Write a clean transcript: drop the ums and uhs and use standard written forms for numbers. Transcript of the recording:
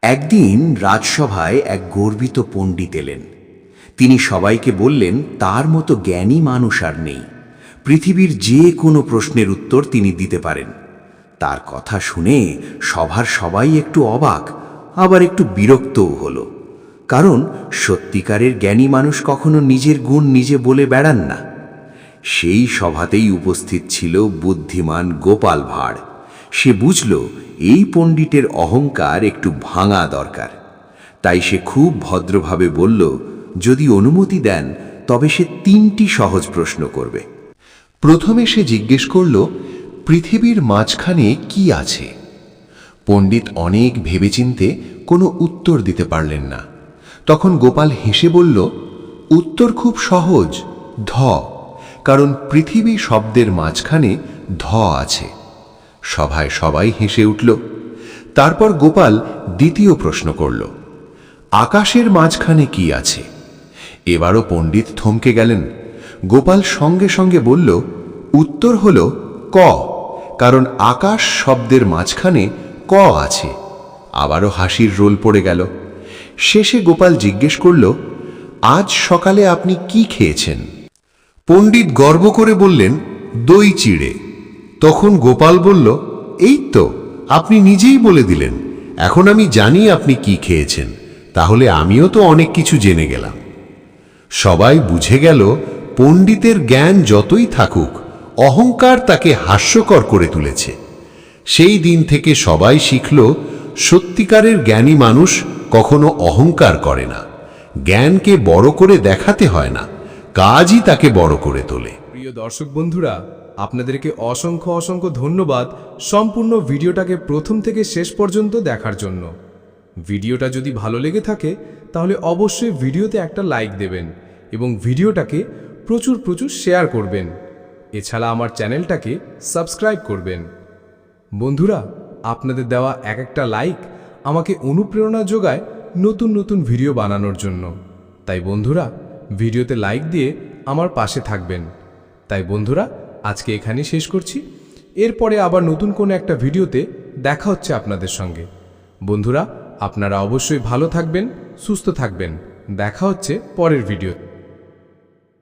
একদিন রাজসভায় এক গর্বিত পণ্ডিত এলেন। তিনি সবাইকে বললেন তার মতো জ্ঞানী মানুষ আর নেই। পৃথিবীর যে কোনো প্রশ্নের উত্তর তিনি দিতে পারেন। তার কথা শুনে সভার সবাই একটু অবাক, আবার একটু বিরক্তও হলো। কারণ সত্যিকারের জ্ঞানী মানুষ কখনো নিজের গুণ নিজে বলে বেড়ান না। সেই সভাতেই উপস্থিত ছিল বুদ্ধিমান গোপাল ভাঁড়। সে বুঝল এই পণ্ডিতের অহংকার একটু ভাঙা দরকার। তাই সে খুব ভদ্রভাবে বলল, যদি অনুমতি দেন তবে সে 3টি সহজ প্রশ্ন করবে। প্রথমে সে জিজ্ঞেস করল, পৃথিবীর মাঝখানে কি আছে? পণ্ডিত অনেক ভেবেচিন্তে কোনো উত্তর দিতে পারলেন না। তখন গোপাল হেসে বলল, উত্তর খুব সহজ, ধ। কারণ পৃথিবী শব্দের মাঝখানে ধ আছে। সভায় সবাই হেসে উঠল। তারপর গোপাল দ্বিতীয় প্রশ্ন করল, আকাশের মাঝখানে কি আছে? এবারও পণ্ডিত থমকে গেলেন। গোপাল সঙ্গে সঙ্গে বলল, উত্তর হল ক। কারণ আকাশ শব্দের মাঝখানে ক আছে। আবারও হাসির রোল পড়ে গেল। শেষে গোপাল জিজ্ঞেস করল, আজ সকালে আপনি কি খেয়েছেন? পণ্ডিত গর্ব করে বললেন, দই চিড়ে। তখন গোপাল বলল, এই তো, আপনি নিজেই বলে দিলেন। এখন আমি জানি আপনি কি খেয়েছেন, তাহলে আমিও তো অনেক কিছু জেনে গেলাম। সবাই বুঝে গেল, পণ্ডিতের জ্ঞান যতই থাকুক, অহংকার তাকে হাস্যকর করে তুলেছে। সেই দিন থেকে সবাই শিখল, সত্যিকারের জ্ঞানী মানুষ কখনো অহংকার করে না। জ্ঞানকে বড় করে দেখাতে হয় না, কাজই তাকে বড় করে তোলে। প্রিয় দর্শক বন্ধুরা, আপনাদেরকে অসংখ্য অসংখ্য ধন্যবাদ সম্পূর্ণ ভিডিওটাকে প্রথম থেকে শেষ পর্যন্ত দেখার জন্য। ভিডিওটা যদি ভালো লেগে থাকে তাহলে অবশ্যই ভিডিওতে একটা লাইক দেবেন এবং ভিডিওটাকে প্রচুর প্রচুর শেয়ার করবেন। এছাড়া আমার চ্যানেলটাকে সাবস্ক্রাইব করবেন। বন্ধুরা, আপনাদের দেওয়া একটা লাইক আমাকে অনুপ্রেরণা যোগায় নতুন নতুন ভিডিও বানানোর জন্য। তাই বন্ধুরা, ভিডিওতে লাইক দিয়ে আমার পাশে থাকবেন। তাই বন্ধুরা, আজকে এখানেই শেষ করছি। এরপরে আবার নতুন কোনো একটা ভিডিওতে দেখা হচ্ছে আপনাদের সঙ্গে। বন্ধুরা, আপনারা অবশ্যই ভালো থাকবেন, সুস্থ থাকবেন। দেখা হচ্ছে পরের ভিডিও।